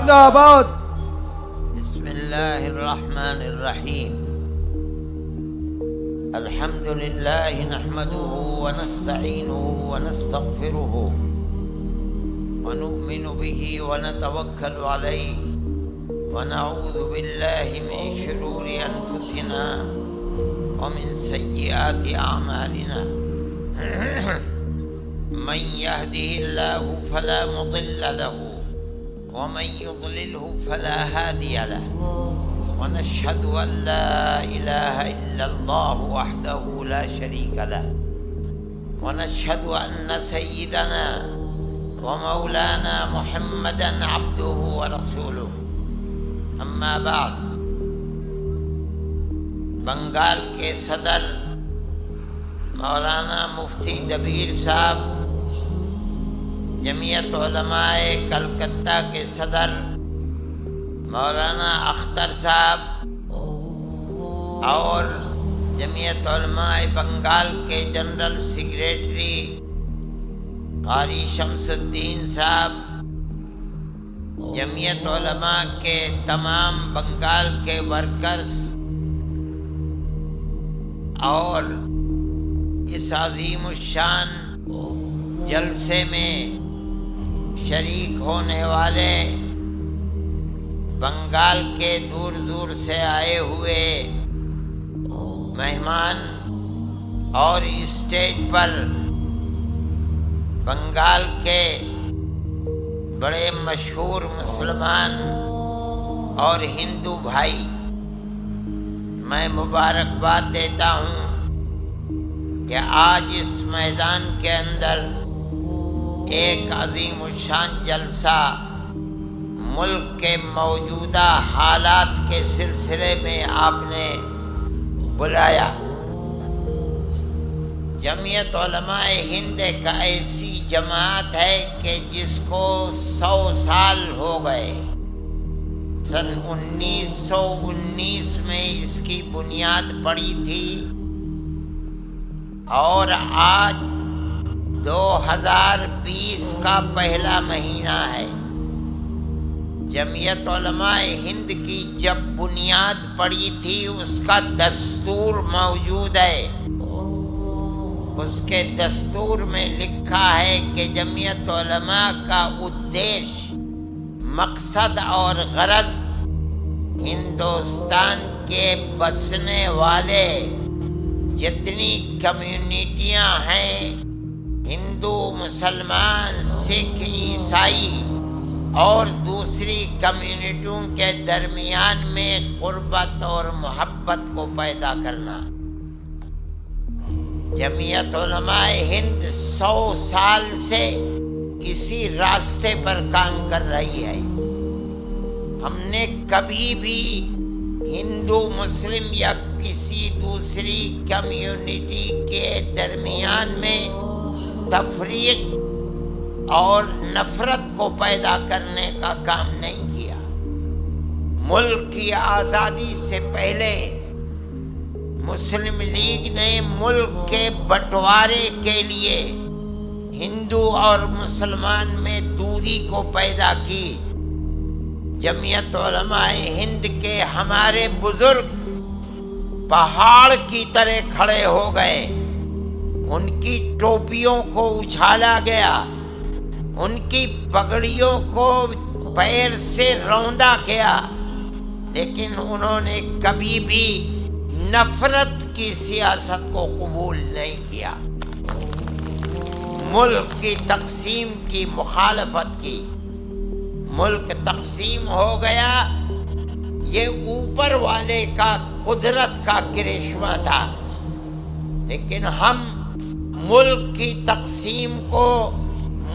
زندہ باد. بسم اللہ الرحمن الرحیم. الحمد للہ نحمده ونستعینه ونستغفره ونؤمن به ونتوکل علیہ ونعوذ باللہ من شرور انفسنا ومن سیئات اعمالنا. من يهده الله فلا مضل له ومن يضلله فلا هادي له ونشهد أن لا إله إلا الله وحده لا شريك له ونشهد أن سيدنا ومولانا محمدا عبده ورسوله. أما بعد، بنگال کے صدر مولانا مفتی دبیر صاحب، جمعیت علماء کلکتہ کے صدر مولانا اختر صاحب اور جمعیت علماء بنگال کے جنرل سیکریٹری قاری شمس الدین صاحب، جمعیت علماء کے تمام بنگال کے ورکرز اور اس عظیم الشان جلسے میں شریک ہونے والے بنگال کے دور دور سے آئے ہوئے مہمان اور اسٹیج پر بنگال کے بڑے مشہور مسلمان اور ہندو بھائی، میں مبارکباد دیتا ہوں کہ آج اس میدان کے اندر ایک عظیم الشان جلسہ ملک کے موجودہ حالات کے سلسلے میں آپ نے بلایا. جمعیت علماء ہند ایک ایسی جماعت ہے کہ جس کو 100 سال ہو گئے. سن 1919 میں اس کی بنیاد پڑی تھی اور آج 2020 کا پہلا مہینہ ہے. جمعیت علماء ہند کی جب بنیاد پڑی تھی اس کا دستور موجود ہے. اس کے دستور میں لکھا ہے کہ جمعیت علماء کا ادیش، مقصد اور غرض ہندوستان کے بسنے والے جتنی کمیونٹیاں ہیں، ہندو، مسلمان، سکھ، عیسائی اور دوسری کمیونٹیوں کے درمیان میں قربت اور محبت کو پیدا کرنا. جمعیت علماء ہند 100 سال سے اسی راستے پر کام کر رہی ہے. ہم نے کبھی بھی ہندو، مسلم یا کسی دوسری کمیونٹی کے درمیان میں تفریق اور نفرت کو پیدا کرنے کا کام نہیں کیا. ملک کی آزادی سے پہلے مسلم لیگ نے ملک کے بٹوارے کے لیے ہندو اور مسلمان میں دوری کو پیدا کی. جمعیت علماء ہند کے ہمارے بزرگ پہاڑ کی طرح کھڑے ہو گئے. ان کی ٹوپیوں کو اچھالا گیا، ان کی پگڑیوں کو پیر سے روندا گیا، لیکن انہوں نے کبھی بھی نفرت کی سیاست کو قبول نہیں کیا. ملک کی تقسیم کی مخالفت کی. ملک تقسیم ہو گیا، یہ اوپر والے کا قدرت کا کرشمہ تھا، لیکن ہم ملک کی تقسیم کو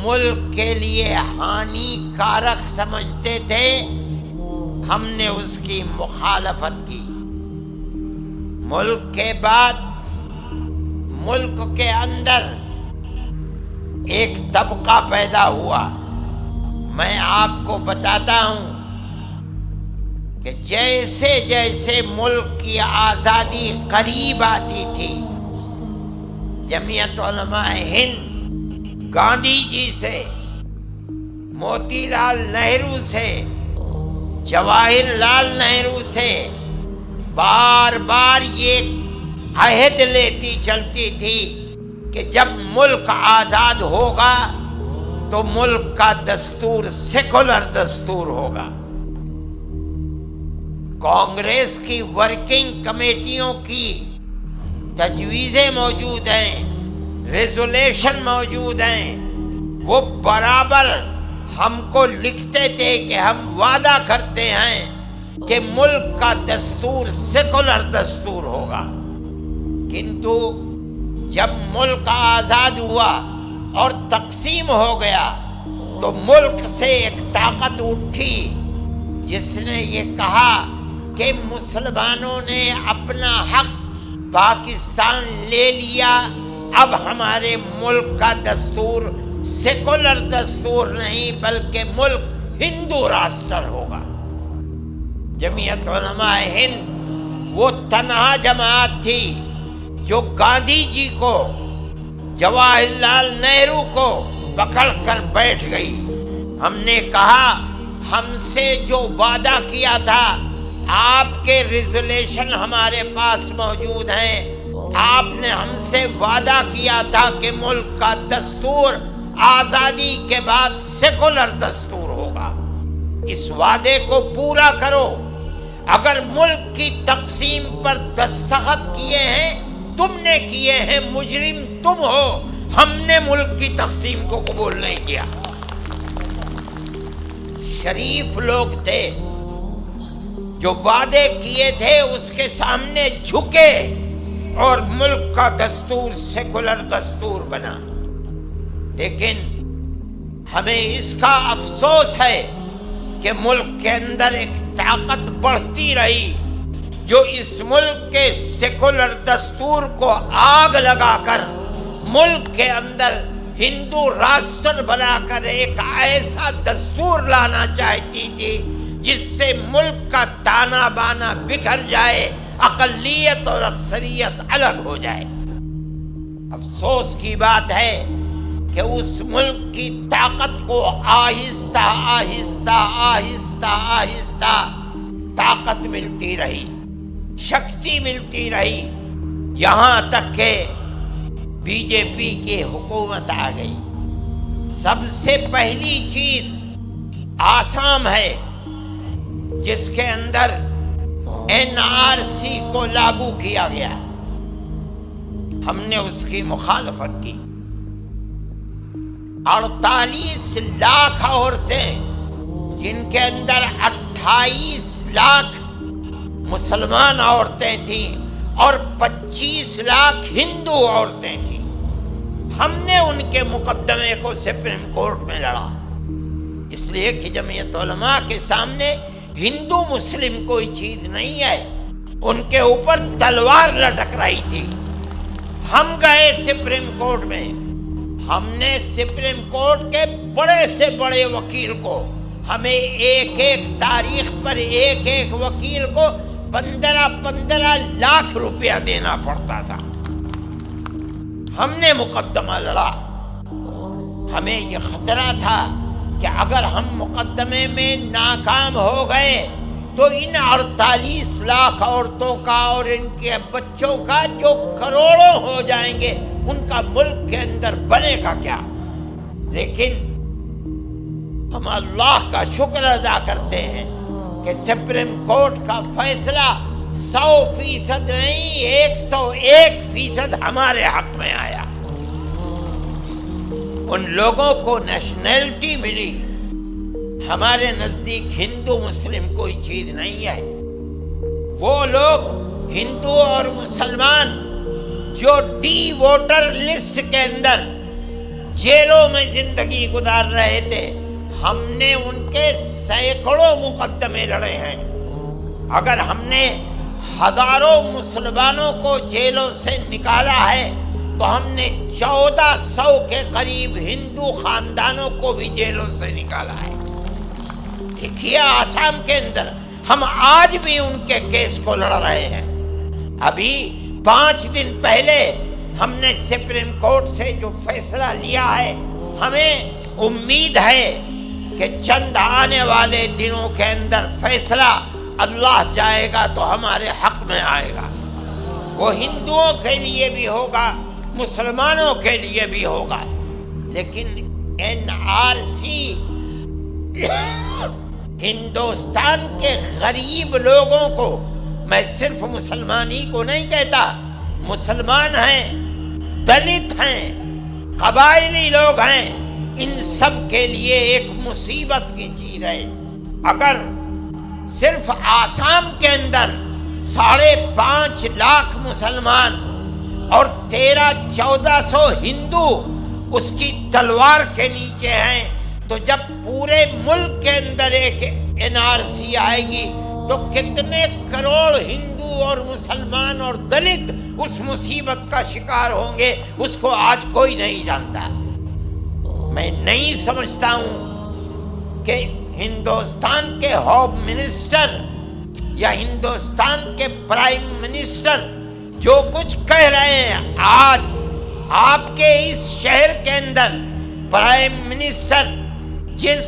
ملک کے لیے ہانی کارک سمجھتے تھے. ہم نے اس کی مخالفت کی. ملک کے بعد ملک کے اندر ایک طبقہ پیدا ہوا. میں آپ کو بتاتا ہوں کہ جیسے جیسے ملک کی آزادی قریب آتی تھی، جمعیت علماء ہند گاندھی جی سے، موتی لال نہرو سے جواہر لال نہرو سے بار بار یہ عہد لیتی چلتی تھی کہ جب ملک آزاد ہوگا تو ملک کا دستور سیکولر دستور ہوگا۔ کانگریس کی ورکنگ کمیٹیوں کی تجویزیں موجود ہیں، ریزولیشن موجود ہیں، وہ برابر ہم کو لکھتے تھے کہ ہم وعدہ کرتے ہیں کہ ملک کا دستور سیکولر دستور ہوگا، کنتو جب ملک آزاد ہوا اور تقسیم ہو گیا تو ملک سے ایک طاقت اٹھی جس نے یہ کہا کہ مسلمانوں نے اپنا حق پاکستان لے لیا، اب ہمارے ملک کا دستور سیکولر دستور نہیں بلکہ ملک ہندو راشٹر ہوگا۔ جمعیت علماء ہند وہ تنہا جماعت تھی جو گاندھی جی کو، جواہر لال نہرو کو پکڑ کر بیٹھ گئی۔ ہم نے کہا ہم سے جو وعدہ کیا تھا، آپ کے ریزولیشن ہمارے پاس موجود ہیں، آپ نے ہم سے وعدہ کیا تھا کہ ملک کا دستور آزادی کے بعد سیکولر دستور ہوگا، اس وعدے کو پورا کرو۔ اگر ملک کی تقسیم پر دستخط کیے ہیں تم نے کیے ہیں، مجرم تم ہو، ہم نے ملک کی تقسیم کو قبول نہیں کیا۔ شریف لوگ تھے جو وعدے کیے تھے اس کے سامنے جھکے اور ملک کا دستور سیکولر دستور بنا۔ لیکن ہمیں اس کا افسوس ہے کہ ملک کے اندر ایک طاقت بڑھتی رہی جو اس ملک کے سیکولر دستور کو آگ لگا کر ملک کے اندر ہندو راشٹر بنا کر ایک ایسا دستور لانا چاہتی تھی جس سے ملک کا تانا بانا بکھر جائے، اقلیت اور اکثریت الگ ہو جائے۔ افسوس کی بات ہے کہ اس ملک کی طاقت کو آہستہ آہستہ آہستہ آہستہ طاقت ملتی رہی، شکتی ملتی رہی، یہاں تک کہ بی جے پی کی حکومت آ گئی۔ سب سے پہلی چیز آسام ہے جس کے اندر NRC کو لاگو کیا گیا، ہم نے اس کی مخالفت کی۔ 48 لاکھ عورتیں جن کے اندر 28 لاکھ مسلمان عورتیں تھیں اور 25 لاکھ ہندو عورتیں تھیں، ہم نے ان کے مقدمے کو سپریم کورٹ میں لڑا، اس لیے کہ جمعیت علماء کے سامنے ہندو مسلم کوئی چیز نہیں ہے، ان کے اوپر تلوار لٹک رہی تھی۔ ہم گئے سپریم کورٹ میں، ہم نے سپریم کورٹ کے بڑے سے بڑے وکیل کو، ہمیں ایک ایک تاریخ پر ایک ایک وکیل کو 15 لاکھ روپیہ دینا پڑتا تھا۔ ہم نے مقدمہ لڑا، ہمیں یہ خطرہ تھا کہ اگر ہم مقدمے میں ناکام ہو گئے تو ان 48 لاکھ عورتوں کا اور ان کے بچوں کا جو کروڑوں ہو جائیں گے ان کا ملک کے اندر بنے گا کیا؟ لیکن ہم اللہ کا شکر ادا کرتے ہیں کہ سپریم کورٹ کا فیصلہ 100% نہیں 101% ہمارے حق میں آیا۔ ان لوگوں کو نیشنلٹی ملی، ہمارے نزدیک ہندو مسلم کوئی چیز نہیں ہے۔ وہ لوگ ہندو اور مسلمان جو ڈی ووٹر لسٹ کے اندر جیلوں میں زندگی گزار رہے تھے، ہم نے ان کے سینکڑوں مقدمے لڑے ہیں۔ اگر ہم نے ہزاروں مسلمانوں کو جیلوں سے نکالا ہے تو ہم نے 1400 کے قریب ہندو خاندانوں کو بھی جیلوں سے نکالا ہے۔ دیکھیے آسام کے اندر ہم آج بھی ان کے کیس کو لڑ رہے ہیں۔ ابھی 5 دن پہلے ہم نے سپریم کورٹ سے جو فیصلہ لیا ہے، ہمیں امید ہے کہ چند آنے والے دنوں کے اندر فیصلہ اللہ چاہے گا تو ہمارے حق میں آئے گا، وہ ہندوؤں کے لیے بھی ہوگا، مسلمانوں کے لیے بھی ہوگا، لیکن NRC ہندوستان کے غریب لوگوں کو، میں صرف مسلمان ہی کو نہیں کہتا، مسلمان ہیں، دلت ہیں، قبائلی لوگ ہیں، ان سب کے لیے ایک مصیبت کی چیز ہے۔ اگر صرف آسام کے اندر 5.5 لاکھ مسلمان اور 1300-1400 ہندو اس کی تلوار کے نیچے ہیں، تو جب پورے ملک کے اندر ایک NRC آئے گی تو کتنے کروڑ ہندو اور مسلمان اور دلت اس مصیبت کا شکار ہوں گے، اس کو آج کوئی نہیں جانتا۔ میں نہیں سمجھتا ہوں کہ ہندوستان کے ہوم منسٹر یا ہندوستان کے پرائم منسٹر جو کچھ کہہ رہے ہیں، آج آپ کے اس شہر کے اندر پرائم منسٹر جس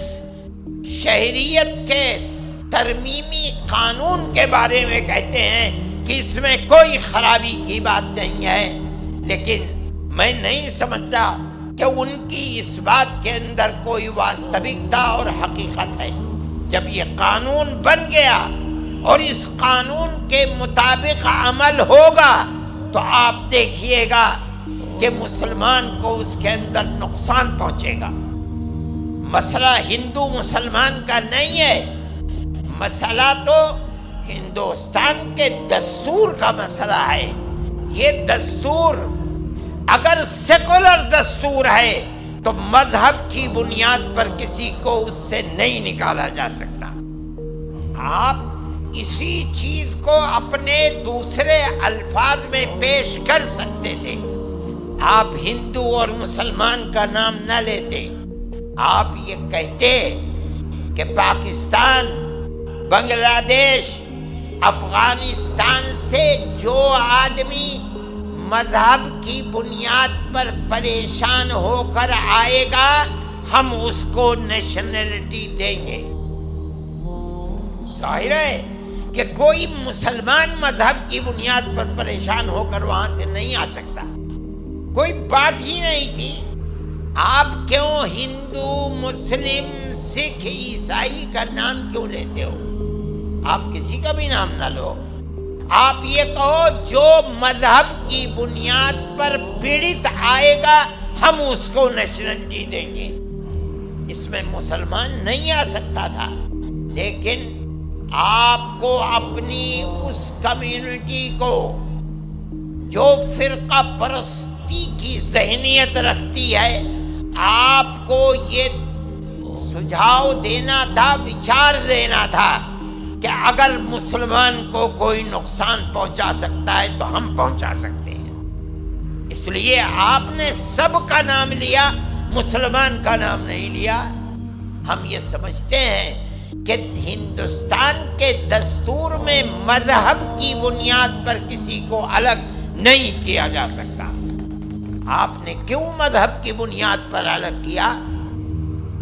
شہریت کے ترمیمی قانون کے بارے میں کہتے ہیں کہ اس میں کوئی خرابی کی بات نہیں ہے، لیکن میں نہیں سمجھتا کہ ان کی اس بات کے اندر کوئی واستوکتا اور حقیقت ہے۔ جب یہ قانون بن گیا اور اس قانون کے مطابق عمل ہوگا تو آپ دیکھیے گا کہ مسلمان کو اس کے اندر نقصان پہنچے گا۔ مسئلہ ہندو مسلمان کا نہیں ہے، مسئلہ تو ہندوستان کے دستور کا مسئلہ ہے۔ یہ دستور اگر سیکولر دستور ہے تو مذہب کی بنیاد پر کسی کو اس سے نہیں نکالا جا سکتا۔ آپ اسی چیز کو اپنے دوسرے الفاظ میں پیش کر سکتے تھے۔ آپ ہندو اور مسلمان کا نام نہ لیتے، آپ یہ کہتے کہ پاکستان، بنگلہ دیش، افغانستان سے جو آدمی مذہب کی بنیاد پر پریشان ہو کر آئے گا ہم اس کو نیشنلٹی دیں گے۔ ظاہر ہے کہ کوئی مسلمان مذہب کی بنیاد پر پریشان ہو کر وہاں سے نہیں آ سکتا، کوئی بات ہی نہیں تھی۔ آپ کیوں ہندو، مسلم، سکھ، عیسائی کا نام کیوں لیتے ہو؟ آپ کسی کا بھی نام نہ لو، آپ یہ کہو جو مذہب کی بنیاد پر پیڑت آئے گا ہم اس کو نیشنلٹی دیں گے۔ اس میں مسلمان نہیں آ سکتا تھا، لیکن آپ کو اپنی اس کمیونٹی کو جو فرقہ پرستی کی ذہنیت رکھتی ہے، آپ کو یہ سجھاؤ دینا تھا، وچار دینا تھا کہ اگر مسلمان کو کوئی نقصان پہنچا سکتا ہے تو ہم پہنچا سکتے ہیں۔ اس لیے آپ نے سب کا نام لیا، مسلمان کا نام نہیں لیا۔ ہم یہ سمجھتے ہیں کہ ہندوستان کے دستور میں مذہب کی بنیاد پر کسی کو الگ نہیں کیا جا سکتا۔ آپ نے کیوں مذہب کی بنیاد پر الگ کیا؟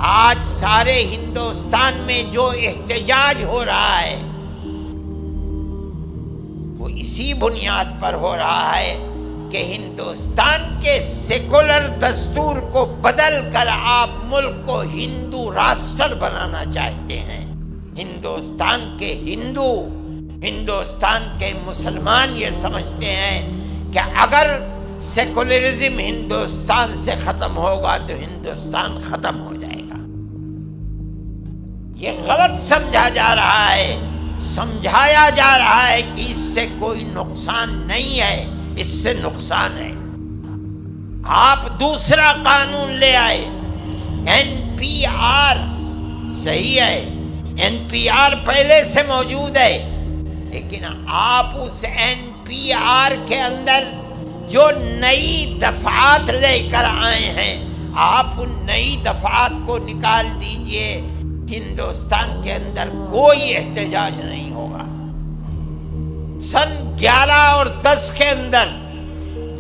آج سارے ہندوستان میں جو احتجاج ہو رہا ہے وہ اسی بنیاد پر ہو رہا ہے کہ ہندوستان کے سیکولر دستور کو بدل کر آپ ملک کو ہندو راشٹر بنانا چاہتے ہیں۔ ہندوستان کے ہندو، ہندوستان کے مسلمان یہ سمجھتے ہیں کہ اگر سیکولرزم ہندوستان سے ختم ہوگا تو ہندوستان ختم ہو جائے گا۔ یہ غلط سمجھا جا رہا ہے، سمجھایا جا رہا ہے کہ اس سے کوئی نقصان نہیں ہے، اس سے نقصان ہے۔ آپ دوسرا قانون لے آئے، NPR، صحیح ہے، NPR پہلے سے موجود ہے، لیکن آپ اس NPR کے اندر جو نئی دفعات لے کر آئے ہیں، آپ ان نئی دفعات کو نکال دیجئے، ہندوستان کے اندر کوئی احتجاج نہیں ہوگا۔ سن 11 اور 10 کے اندر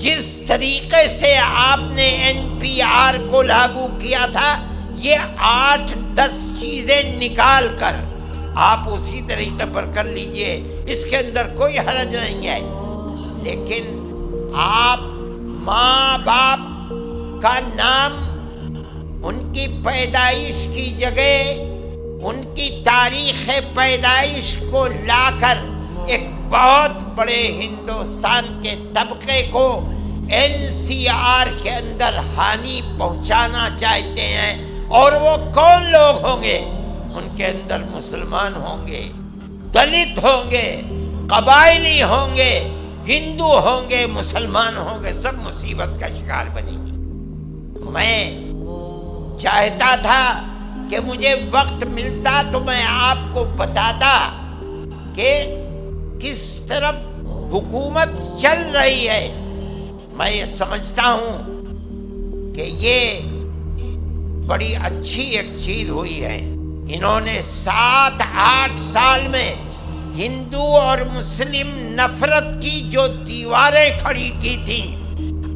جس طریقے سے آپ نے NPR کو لاگو کیا تھا، یہ 8-10 چیزیں نکال کر آپ اسی طریقے پر کر لیجئے، اس کے اندر کوئی حرج نہیں ہے، لیکن آپ ماں باپ کا نام، ان کی پیدائش کی جگہ، ان کی تاریخ پیدائش کو لا کر ایک بہت بڑے ہندوستان کے طبقے کو NCR کے اندر ہانی پہنچانا چاہتے ہیں، اور وہ کون لوگ ہوں گے؟ ان کے اندر مسلمان ہوں گے، دلت ہوں گے، قبائلی ہوں گے، ہندو ہوں گے، مسلمان ہوں گے، سب مصیبت کا شکار بنیں گے۔ میں چاہتا تھا کہ مجھے وقت ملتا تو میں آپ کو بتاتا کہ کس طرف حکومت چل رہی ہے۔ میں یہ سمجھتا ہوں کہ یہ بڑی اچھی ایک چیز ہوئی ہے۔ انہوں نے 7-8 سال میں ہندو اور مسلم نفرت کی جو دیواریں کھڑی کی تھیں،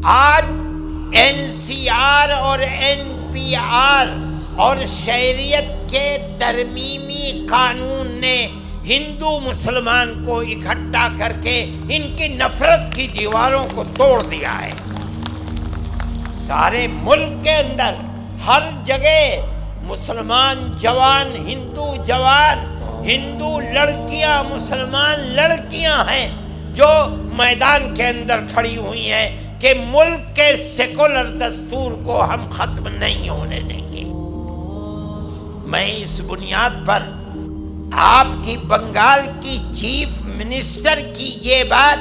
آج NCR اور NPR اور شہریت کے ترمیمی قانون نے ہندو مسلمان کو اکٹھا کر کے ان کی نفرت کی دیواروں کو توڑ دیا ہے۔ سارے ملک کے اندر ہر جگہ مسلمان جوان، ہندو جوان، ہندو لڑکیاں، مسلمان لڑکیاں ہیں جو میدان کے اندر کھڑی ہوئی ہیں کہ ملک کے سیکولر دستور کو ہم ختم نہیں ہونے دیں گے۔ میں اس بنیاد پر آپ کی بنگال کی چیف منسٹر کی یہ بات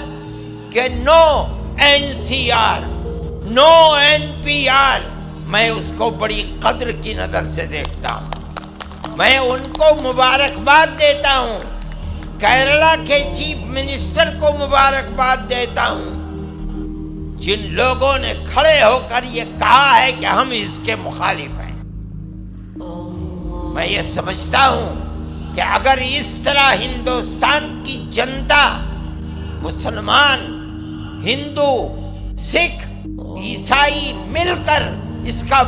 کہ نو NCR، نو NPR، میں اس کو بڑی قدر کی نظر سے دیکھتا ہوں۔ میں ان کو مبارکباد دیتا ہوں، کیرلا کے چیف منسٹر کو مبارکباد دیتا ہوں، جن لوگوں نے کھڑے ہو کر یہ کہا ہے کہ ہم اس کے مخالف ہیں۔ میں یہ سمجھتا ہوں کہ اگر اس طرح ہندوستان کی جنتا، مسلمان، ہندو، سکھ، عیسائی مل کر اس کا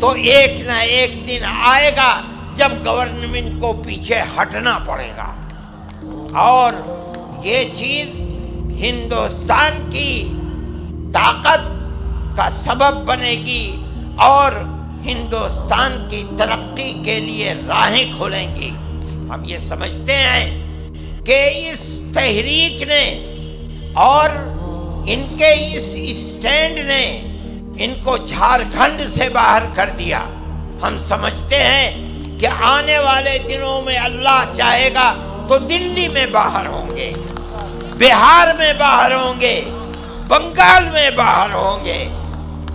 تو ایک نہ ایک دن آئے گا جب گورنمنٹ کو پیچھے ہٹنا پڑے گا، اور یہ چیز ہندوستان کی طاقت کا سبب بنے گی اور ہندوستان کی ترقی کے لیے راہیں کھولیں گی۔ ہم یہ سمجھتے ہیں کہ اس تحریک نے اور ان کے اس اسٹینڈ نے ان کو جھارکھنڈ سے باہر کر دیا۔ ہم سمجھتے ہیں کہ آنے والے دنوں میں اللہ چاہے گا تو دلی میں باہر ہوں گے، بہار میں باہر ہوں گے، بنگال میں باہر ہوں گے۔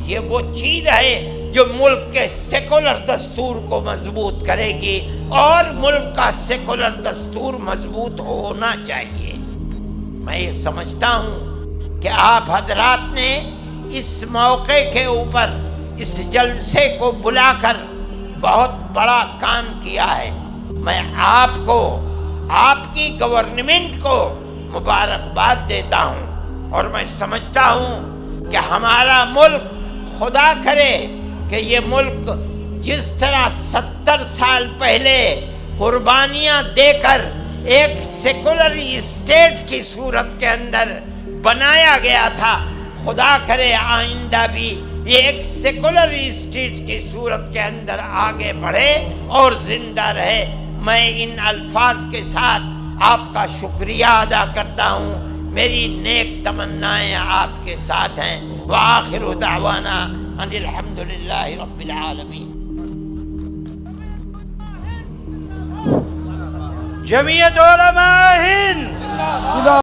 یہ وہ چیز ہے جو ملک کے سیکولر دستور کو مضبوط کرے گی، اور ملک کا سیکولر دستور مضبوط ہونا چاہیے۔ میں یہ سمجھتا ہوں کہ آپ حضرات نے اس موقع کے اوپر اس جلسے کو بلا کر بہت بڑا کام کیا ہے۔ میں آپ کو، آپ کی گورنمنٹ کو مبارکباد دیتا ہوں، اور میں سمجھتا ہوں کہ ہمارا ملک، خدا کرے کہ یہ ملک جس طرح 70 سال پہلے قربانیاں دے کر ایک سیکولر اسٹیٹ کی صورت کے اندر بنایا گیا تھا، خدا کرے آئندہ بھی یہ ایک سیکولر اسٹیٹ کی صورت کے اندر آگے بڑھے اور زندہ رہے۔ میں ان الفاظ کے ساتھ آپ کا شکریہ ادا کرتا ہوں۔ میری نیک تمنائیں آپ کے ساتھ ہیں۔ وآخر دعوانا ان الحمدللہ رب العالمین۔ جمعیت علماء ہند